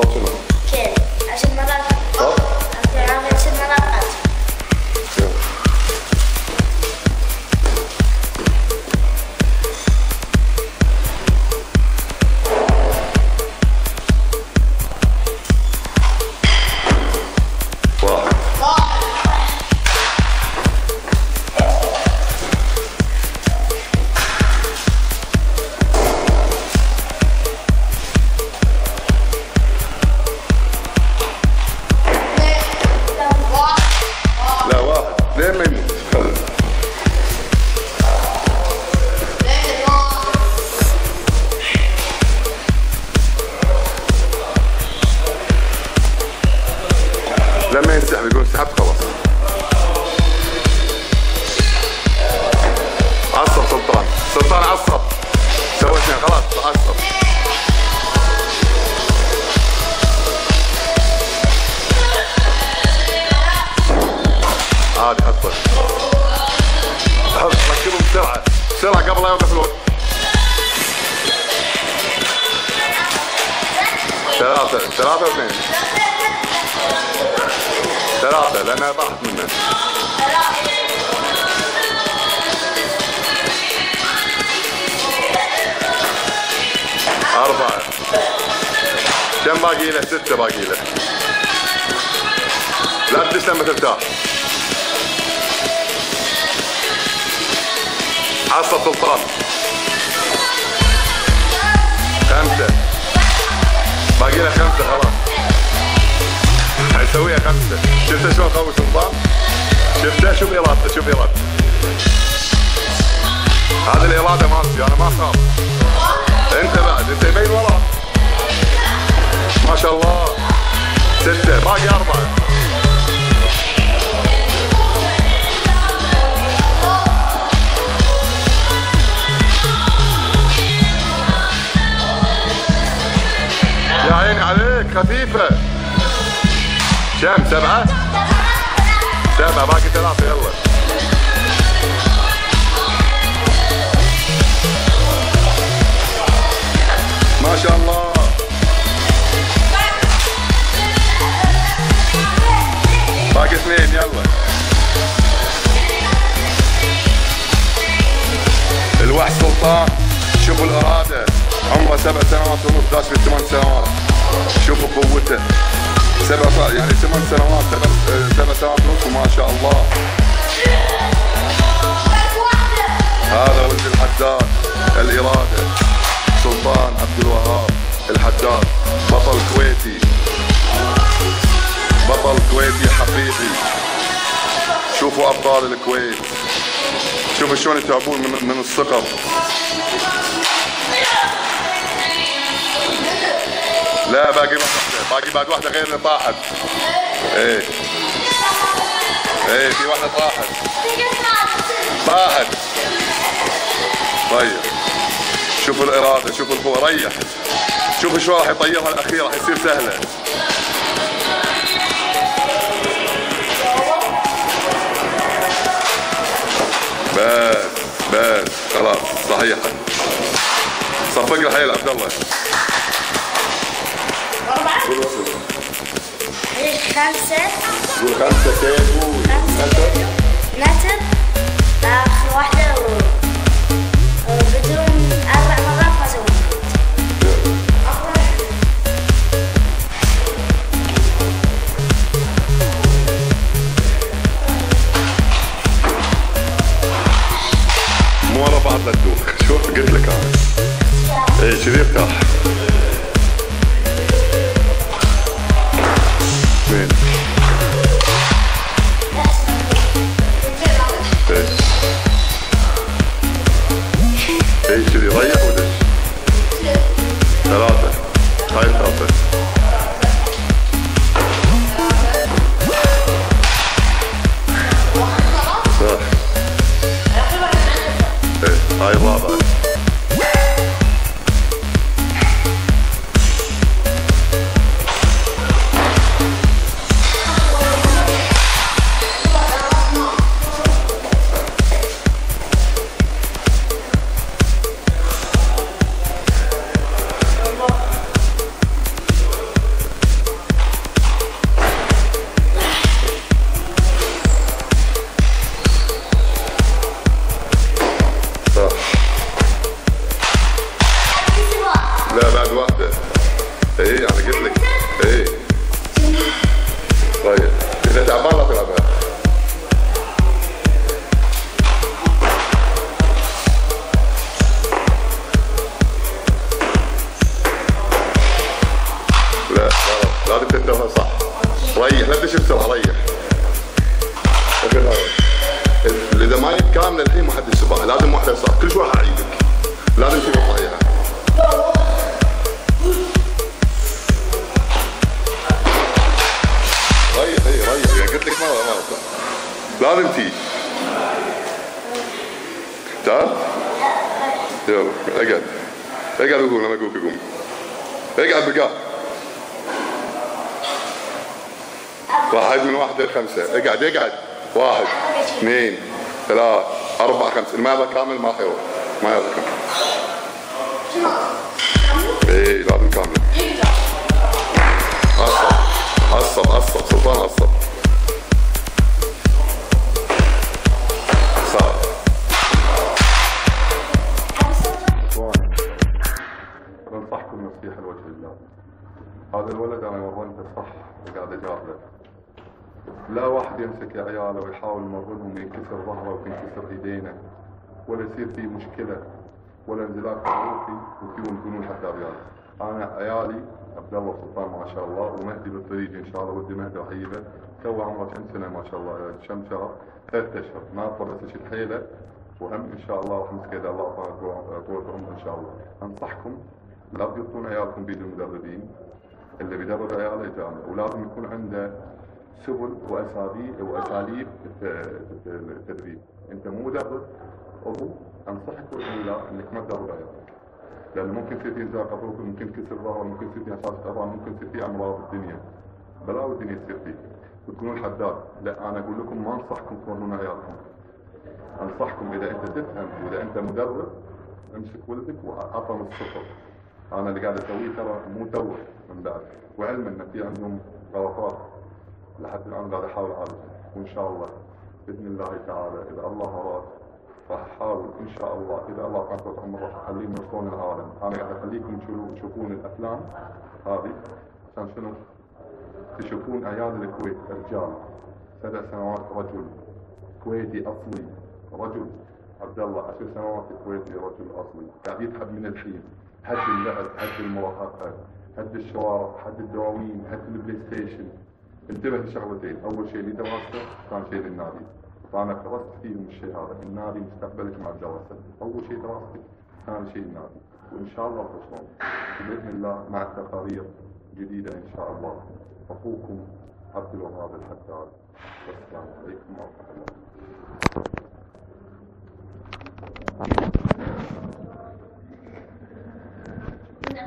صوت شنو؟ كيف؟ 10 مرات. صوت؟ أنت عامل 10 مرات. لما ينسحب يقول سحبت خلاص. عصب سلطان عصب، سوى اثنين خلاص عصب. عادي حطه ركبه بسرعة قبل لا يوقف الوقت. 3 و2 3 لأنها طاحت منه. 4 كم باقي له؟ 6 باقي له. لا تدش لما ترتاح. عصا سلطان. 5 باقي له 5 خلاص. حيسويها 5. شفت شلون قوي سلطان؟ شفته؟ شوف ارادته، شوف ارادته. هذه الاراده مالتي انا ما اخاف. انت بعد انت يبين وراه. ما شاء الله. 6 باقي 4. يا عيني عليك خفيفه. كم؟ 7 باقي 3 يلا. ما شاء الله. باقي 2 يلا. الوحش سلطان شوفوا الإرادة، عمره 7 سنوات ونص داش في 8 سنوات. شوفوا قوته. 7 يعني 8 سنوات 7 سنوات ونص وما شاء الله. هذا ولد الحداد الإرادة سلطان عبد الوهاب الحداد، بطل كويتي، بطل كويتي حقيقي. شوفوا أبطال الكويت، شوفوا شلون يتعبون من الثقب. لا باقي واحدة، باقي واحدة غير اللي طاحت. ايه في واحدة طاحت. طيب شوفوا الإرادة، شوفوا القوة. ريح، شوفوا شو راح يطيرها الأخيرة، راح يصير سهلة. بس خلاص صحيحة. صفق الحيل عبد الله. 4 قول 5 قول 5 كيف؟ 5 نتر آخر واحدة بدون 4 مرات ما سويت. مو ورا بعض لا تدوخ. شوف قلت لك انا. ايه كذي ارتاح. 2 5 لازم تنتبه صح. ريح لا تدش بسرعه، ريح. اذا ما جبت كامله الحين ما حد يسبق، لازم واحده صح، كل شوي اعيدك، لازم تجيب صحيحه. ريح يعني قلت لك مره لازم تيجي. تعال يلا اقعد وقوم لما اقولك قوم. اقعد بقى. 1 من 1 ل 5. اقعد 1 2 3 4 5. ما يبغى كامل ما حيروح، ما يبغى كامل. ايه لازم كامل. عصب سلطان عصب. صار بنصحكم نصيحة لوجه الله. هذا الولد انا مرنته صح وقاعد اجاربه. لا واحد يمسك عياله ويحاول يمرنهم ينكسر ظهره وتنكسر ايدينه، ولا يصير في مشكلة ولا انزلاق عروقي وفيهم جنون حتى عيال. انا عيالي عبد الله سلطان ما شاء الله ومهدي بالطريق ان شاء الله، ودي مهدي وحيبه تو عمره كم سنه ما شاء الله، كم شهر 3 اشهر، ناطر بس اشد حيله وهم ان شاء الله راح نسكت الله طول عمره ان شاء الله. انصحكم لا تقطون عيالكم بيد المدربين، اللي بيدرب عياله يجامل، ولازم يكون عنده سبل واساليب التدريب. انت مو مدرب ابو، انصحك باذن الله انك ما تدرب عيالك، لانه ممكن يصير في انزلاق عروقي، ممكن كسر ظهر، ممكن يصير في حساسيه عظام، ممكن يصير في امراض الدنيا، بلاوي الدنيا تصير فيه وتكونون حداد. لا انا اقول لكم ما انصحكم تمرنون عيالكم، انصحكم اذا انت تفهم واذا انت مدرب امسك ولدك واعطه من الصفر. انا اللي قاعد اسويه ترى مو توه من بعد، وعلما ان في عندهم غلطات لحد الان قاعد احاول اعالجها، وان شاء الله باذن الله تعالى اذا الله اراد راح احاول ان شاء الله، اذا الله قدر عمره راح اخليهم يوصلون العالم. انا قاعد اخليكم تشوفون الافلام هذه عشان شنو؟ تشوفون عيال الكويت رجال 7 سنوات رجل كويتي اصلي، رجل عبد الله 10 سنوات كويتي رجل اصلي، قاعد يتعب من الحين، هد اللعب، هد المراهقه، هد الشوارع، هد الدواوين، هد البلاي ستيشن. انتبه لشغلتين، اول شيء لدراسته، ثاني شيء للنادي. فانا كرست فيهم الشيء هذا، النادي مستقبلك مع الدراسه، اول شيء دراستك، ثاني شيء النادي، وان شاء الله توصلون باذن الله مع تقارير جديده ان شاء الله. اخوكم عبد الوهاب الحداد، والسلام عليكم ورحمه الله.